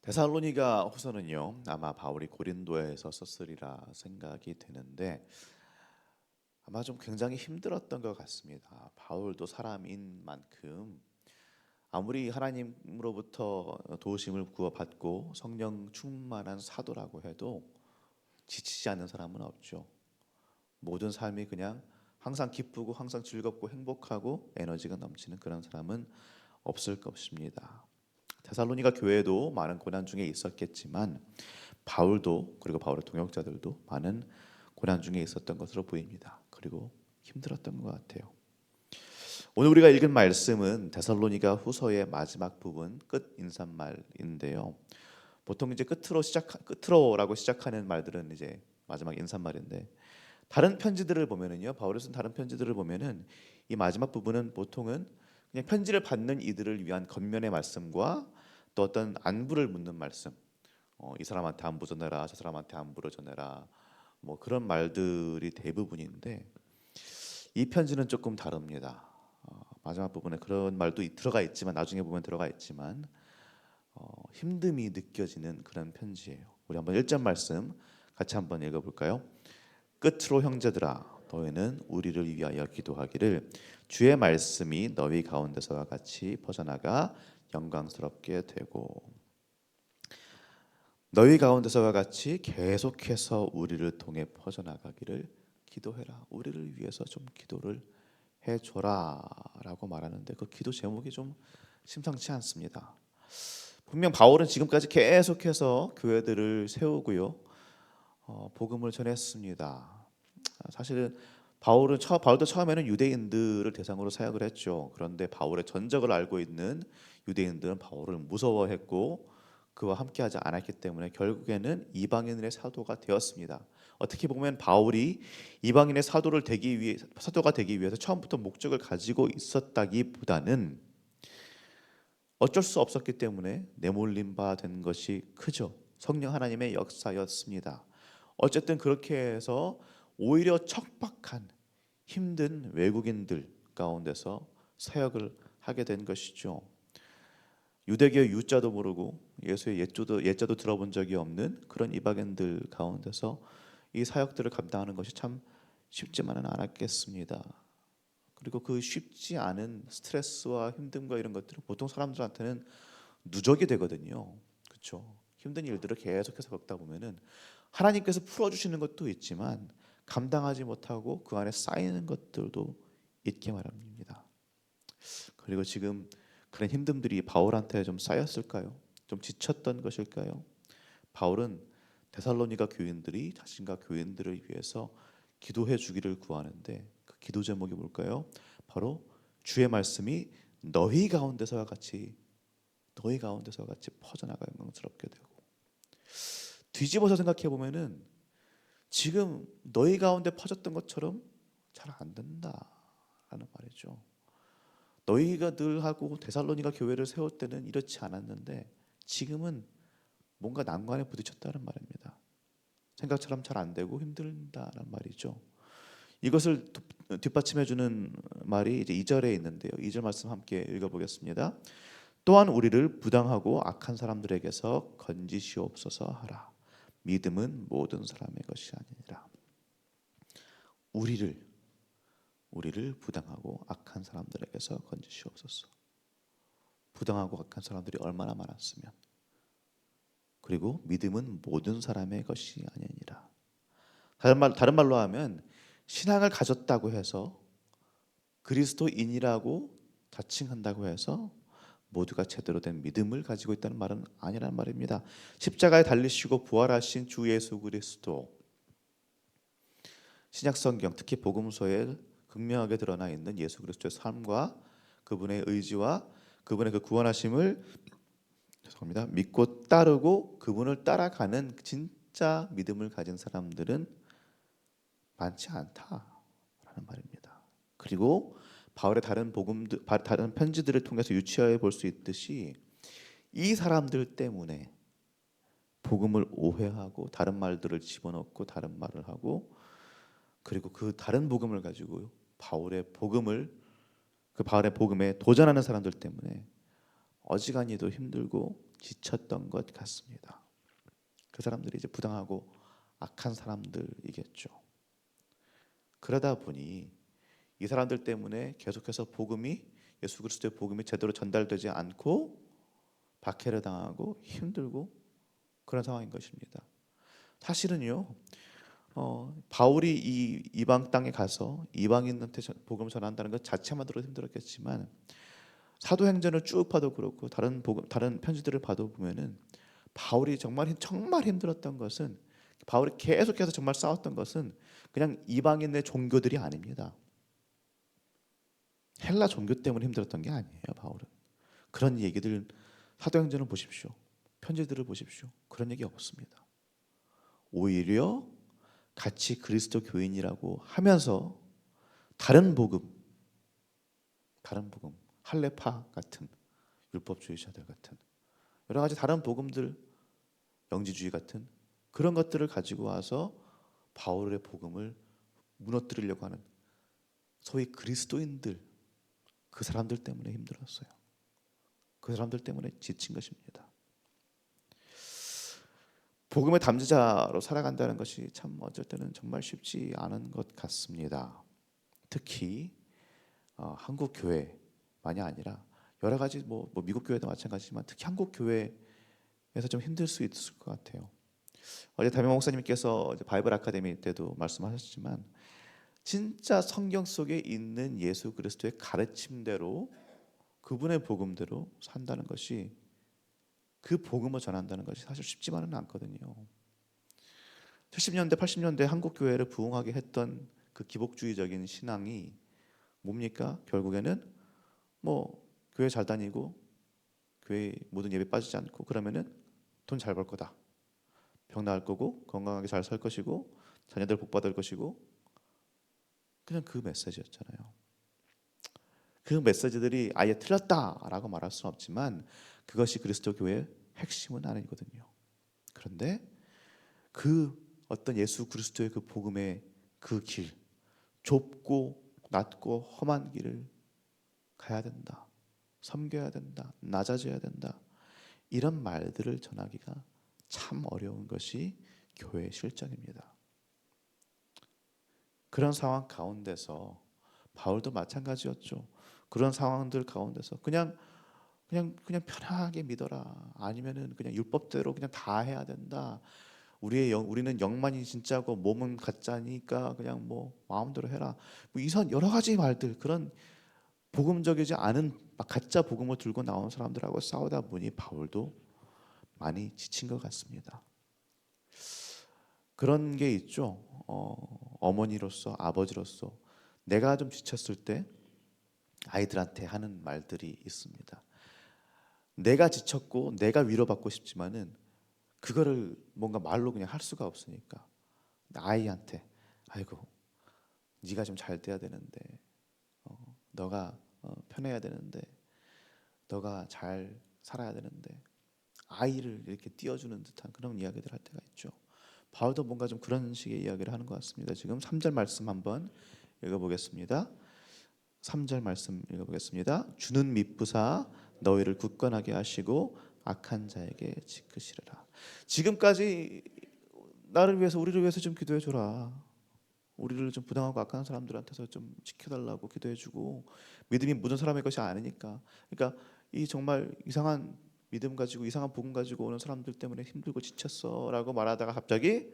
데살로니가 후서는요, 아마 바울이 고린도에서 썼으리라 생각이 되는데 아마 좀 굉장히 힘들었던 것 같습니다. 바울도 사람인 만큼 아무리 하나님으로부터 도우심을 구원받고 성령 충만한 사도라고 해도 지치지 않는 사람은 없죠. 모든 삶이 그냥 항상 기쁘고 항상 즐겁고 행복하고 에너지가 넘치는 그런 사람은 없을 것입니다. 데살로니가 교회도 많은 고난 중에 있었겠지만 바울도 그리고 바울의 동역자들도 많은 고난 중에 있었던 것으로 보입니다. 그리고 힘들었던 것 같아요. 오늘 우리가 읽은 말씀은 데살로니가 후서의 마지막 부분 끝 인사말인데요. 보통 이제 끝으로라고 시작하는 말들은 이제 마지막 인사말인데 다른 편지들을 보면은요, 바울이 쓴 다른 편지들을 보면은 이 마지막 부분은 보통은 그냥 편지를 받는 이들을 위한 겉면의 말씀과 또 어떤 안부를 묻는 말씀, 이 사람한테 안부 전해라, 저 사람한테 안부를 전해라, 뭐 그런 말들이 대부분인데 이 편지는 조금 다릅니다. 마지막 부분에 그런 말도 들어가 있지만 나중에 보면 들어가 있지만 힘듦이 느껴지는 그런 편지예요. 우리 한번 1절 말씀 같이 한번 읽어볼까요? 끝으로 형제들아 너희는 우리를 위하여 기도하기를 주의 말씀이 너희 가운데서와 같이 퍼져나가 영광스럽게 되고 너희 가운데서와 같이 계속해서 우리를 통해 퍼져나가기를 기도해라. 우리를 위해서 좀 기도를 해줘라 라고 말하는데 그 기도 제목이 좀 심상치 않습니다. 분명 바울은 지금까지 계속해서 교회들을 세우고요, 복음을 전했습니다. 사실은 바울도 처음에는 유대인들을 대상으로 사역을 했죠. 그런데 바울의 전적을 알고 있는 유대인들은 바울을 무서워했고 그와 함께하지 않았기 때문에 결국에는 이방인의 사도가 되었습니다. 어떻게 보면 바울이 이방인의 사도가 되기 위해서 처음부터 목적을 가지고 있었다기보다는 어쩔 수 없었기 때문에 내몰린 바 된 것이 크죠. 성령 하나님의 역사였습니다. 어쨌든 그렇게 해서 오히려 척박한 힘든 외국인들 가운데서 사역을 하게 된 것이죠. 유대교의 유자도 모르고 예수의 예자도 들어본 적이 없는 그런 이방인들 가운데서 이 사역들을 감당하는 것이 참 쉽지만은 않았겠습니다. 그리고 그 쉽지 않은 스트레스와 힘듦과 이런 것들은 보통 사람들한테는 누적이 되거든요. 그렇죠? 힘든 일들을 계속해서 겪다 보면은 하나님께서 풀어주시는 것도 있지만 감당하지 못하고 그 안에 쌓이는 것들도 있게 마련입니다. 그리고 지금 그런 힘듦들이 바울한테 좀 쌓였을까요? 좀 지쳤던 것일까요? 바울은 데살로니가 교인들이 자신과 교인들을 위해서 기도해 주기를 구하는데 그 기도 제목이 뭘까요? 바로 주의 말씀이 너희 가운데서와 같이 퍼져나가 영광스럽게 되고, 뒤집어서 생각해 보면은 지금 너희 가운데 퍼졌던 것처럼 잘 안 된다라는 말이죠. 너희가 늘 하고 데살로니가 교회를 세울 때는 이렇지 않았는데 지금은 뭔가 난관에 부딪혔다는 말입니다. 생각처럼 잘 안 되고 힘들다는 말이죠. 이것을 뒷받침해 주는 말이 이제 2절에 있는데요. 2절 말씀 함께 읽어보겠습니다. 또한 우리를 부당하고 악한 사람들에게서 건지시옵소서 하라. 믿음은 모든 사람의 것이 아니니라. 우리를 부당하고 악한 사람들에게서 건지시옵소서. 부당하고 악한 사람들이 얼마나 많았으면, 그리고 믿음은 모든 사람의 것이 아니니라. 다른 말로 하면 신앙을 가졌다고 해서 그리스도인이라고 자칭한다고 해서 모두가 제대로 된 믿음을 가지고 있다는 말은 아니란 말입니다. 십자가에 달리시고 부활하신 주 예수 그리스도, 신약 성경 특히 복음서에 극명하게 드러나 있는 예수 그리스도의 삶과 그분의 의지와 그분의 그 구원하심을 믿고 따르고 그분을 따라가는 진짜 믿음을 가진 사람들은 많지 않다라는 말입니다. 그리고 바울의 다른 편지들을 통해서 유추해 볼 수 있듯이 이 사람들 때문에 복음을 오해하고 다른 말들을 집어넣고 다른 말을 하고, 그리고 그 다른 복음을 가지고 바울의 복음에 도전하는 사람들 때문에 어지간히도 힘들고 지쳤던 것 같습니다. 그 사람들이 이제 부당하고 악한 사람들이겠죠. 그러다 보니 이 사람들 때문에 계속해서 예수 그리스도의 복음이 제대로 전달되지 않고 박해를 당하고 힘들고 그런 상황인 것입니다. 사실은요, 바울이 이 이방 땅에 가서 이방인한테 복음을 전한다는 것 자체만으로도 힘들었겠지만 사도행전을 쭉 봐도 그렇고 다른 편지들을 봐도 보면은 바울이 정말 힘들었던 것은, 바울이 계속해서 정말 싸웠던 것은 그냥 이방인의 종교들이 아닙니다. 헬라 종교 때문에 힘들었던 게 아니에요. 바울은 그런 얘기들, 사도행전을 보십시오, 편지들을 보십시오, 그런 얘기 없습니다. 오히려 같이 그리스도 교인이라고 하면서 다른 복음, 할레파 같은 율법주의자들 같은 여러 가지 다른 복음들, 영지주의 같은 그런 것들을 가지고 와서 바울의 복음을 무너뜨리려고 하는 소위 그리스도인들, 그 사람들 때문에 힘들었어요. 그 사람들 때문에 지친 것입니다. 복음의 담지자로 살아간다는 것이 참 어쩔 때는 정말 쉽지 않은 것 같습니다. 특히 한국 교회만이 아니라 여러 가지 미국 교회도 마찬가지지만 특히 한국 교회에서 좀 힘들 수 있을 것 같아요. 어제 담임 목사님께서 바이블 아카데미 때도 말씀하셨지만 진짜 성경 속에 있는 예수 그리스도의 가르침대로 그분의 복음대로 산다는 것이, 그 복음을 전한다는 것이 사실 쉽지만은 않거든요. 70년대 80년대 한국 교회를 부흥하게 했던 그 기복주의적인 신앙이 뭡니까? 결국에는 교회 잘 다니고 교회 모든 예배 빠지지 않고 그러면은 돈 잘 벌 거다, 병 나을 거고 건강하게 잘 살 것이고 자녀들 복 받을 것이고, 그냥 그 메시지였잖아요. 그 메시지들이 아예 틀렸다라고 말할 수는 없지만 그것이 그리스도 교회의 핵심은 아니거든요. 그런데 그 어떤 예수 그리스도의 그 복음의 그 길, 좁고 낮고 험한 길을 가야 된다, 섬겨야 된다, 낮아져야 된다, 이런 말들을 전하기가 참 어려운 것이 교회의 실정입니다. 그런 상황 가운데서 바울도 마찬가지였죠. 그런 상황들 가운데서 그냥 편하게 믿어라, 아니면은 그냥 율법대로 그냥 다 해야 된다, 우리는 영만이 진짜고 몸은 가짜니까 그냥 마음대로 해라, 이런 여러 가지 말들, 그런 복음적이지 않은 가짜 복음을 들고 나온 사람들하고 싸우다 보니 바울도 많이 지친 것 같습니다. 그런 게 있죠. 어머니로서, 아버지로서 내가 좀 지쳤을 때 아이들한테 하는 말들이 있습니다. 내가 지쳤고 내가 위로받고 싶지만은 그거를 뭔가 말로 그냥 할 수가 없으니까 아이한테, 아이고 네가 좀 잘 돼야 되는데, 너가 편해야 되는데, 너가 잘 살아야 되는데, 아이를 이렇게 띄워주는 듯한 그런 이야기들 할 때가 있죠. 바울도 뭔가 좀 그런 식의 이야기를 하는 것 같습니다. 지금 3절 말씀 한번 읽어보겠습니다. 3절 말씀 읽어보겠습니다. 주는 미쁘사 너희를 굳건하게 하시고 악한 자에게 지키시리라. 지금까지 나를 위해서, 우리를 위해서 좀 기도해 줘라. 우리를 좀 부당하고 악한 사람들한테서 좀 지켜달라고 기도해주고, 믿음이 모든 사람의 것이 아니니까. 그러니까 이 정말 이상한 믿음 가지고 이상한 복음 가지고 오는 사람들 때문에 힘들고 지쳤어라고 말하다가 갑자기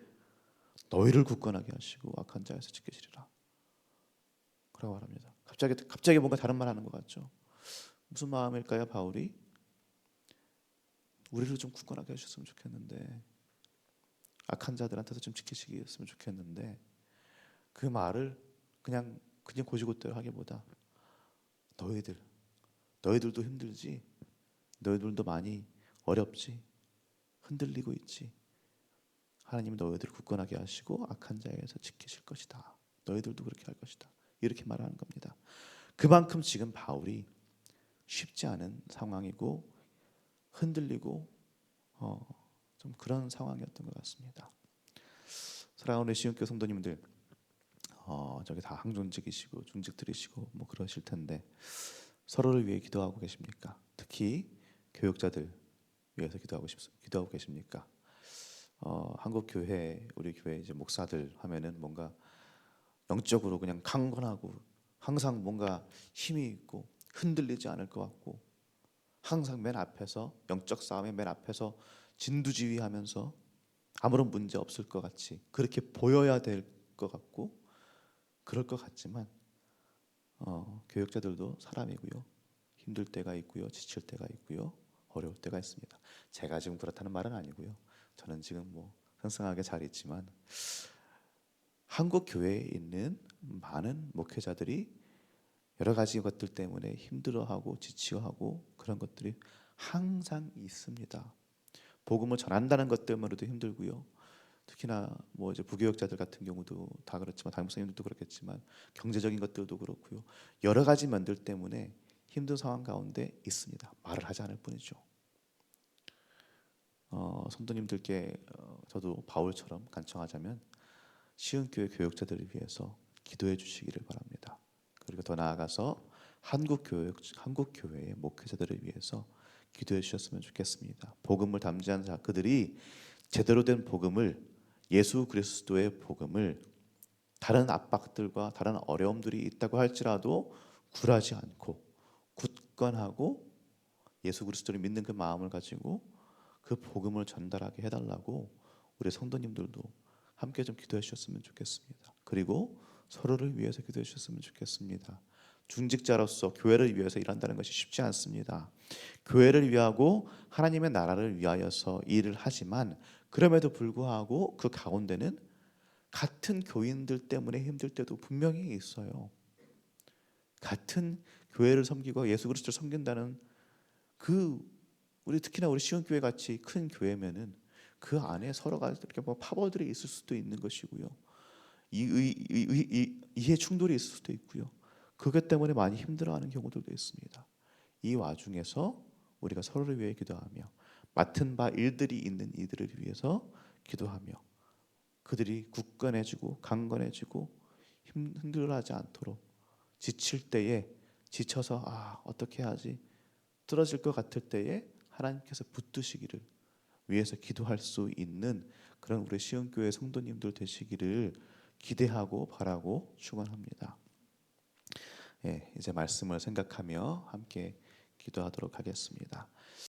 너희를 굳건하게 하시고 악한 자에서 지키시리라 그라고 말합니다. 갑자기 뭔가 다른 말 하는 것 같죠. 무슨 마음일까요? 바울이 우리를 좀 굳건하게 하셨으면 좋겠는데, 악한 자들한테서 좀 지키시겠으면 좋겠는데, 그 말을 그냥 고지고대로 하기보다 너희들도 힘들지, 너희들도 많이 어렵지, 흔들리고 있지, 하나님이 너희들을 굳건하게 하시고 악한 자에게서 지키실 것이다, 너희들도 그렇게 할 것이다, 이렇게 말하는 겁니다. 그만큼 지금 바울이 쉽지 않은 상황이고 흔들리고 좀 그런 상황이었던 것 같습니다. 사랑하는 시온교회 성도님들, 저기 다 항존직이시고 중직들이시고 그러실 텐데 서로를 위해 기도하고 계십니까? 특히 교육자들 위해서 기도하고 계십니까? 한국 교회, 우리 교회 이제 목사들 하면은 뭔가 영적으로 그냥 강건하고 항상 뭔가 힘이 있고 흔들리지 않을 것 같고 항상 맨 앞에서 영적 싸움의 맨 앞에서 진두지휘하면서 아무런 문제 없을 것 같이 그렇게 보여야 될 것 같고 그럴 것 같지만 교육자들도 사람이고요. 힘들 때가 있고요. 지칠 때가 있고요. 어려울 때가 있습니다. 제가 지금 그렇다는 말은 아니고요. 저는 지금 뭐 흥승하게 잘 있지만 한국 교회에 있는 많은 목회자들이 여러 가지 것들 때문에 힘들어하고 지치하고 그런 것들이 항상 있습니다. 복음을 전한다는 것 때문에도 힘들고요. 특히나 뭐 이제 부교역자들 같은 경우도 다 그렇지만 담임 목사님들도 그렇겠지만 경제적인 것들도 그렇고요. 여러 가지 면들 때문에 힘든 상황 가운데 있습니다. 말을 하지 않을 뿐이죠. 성도님들께 저도 바울처럼 간청하자면 시흥교회 교역자들을 위해서 기도해 주시기를 바랍니다. 그리고 더 나아가서 한국 교회의 목회자들을 위해서 기도해 주셨으면 좋겠습니다. 복음을 담지한 자 그들이 제대로 된 복음을 예수 그리스도의 복음을 다른 압박들과 다른 어려움들이 있다고 할지라도 굴하지 않고 굳건하고 예수 그리스도를 믿는 그 마음을 가지고 그 복음을 전달하게 해달라고 우리 성도님들도 함께 좀 기도해 주셨으면 좋겠습니다. 그리고 서로를 위해서 기도해 주셨으면 좋겠습니다. 중직자로서 교회를 위해서 일한다는 것이 쉽지 않습니다. 교회를 위하고 하나님의 나라를 위하여서 일을 하지만 그럼에도 불구하고 그 가운데는 같은 교인들 때문에 힘들 때도 분명히 있어요. 같은 교회를 섬기고 예수 그리스도를 섬긴다는 그 우리 특히나 우리 시온교회 같이 큰 교회면은 그 안에 서로가 이렇게 뭐 파벌들이 있을 수도 있는 것이고요. 이해 충돌이 있을 수도 있고요. 그것 때문에 많이 힘들어하는 경우들도 있습니다. 이 와중에서 우리가 서로를 위해 기도하며 맡은 바 일들이 있는 이들을 위해서 기도하며 그들이 굳건해지고 강건해지고 흔들하지 않도록 지칠 때에 지쳐서 어떻게 하지 쓰러질 것 같을 때에 하나님께서 붙드시기를 위해서 기도할 수 있는 그런 우리 시흥교회 성도님들 되시기를 기대하고 바라고 축원합니다. 예, 이제 말씀을 생각하며 함께 기도하도록 하겠습니다.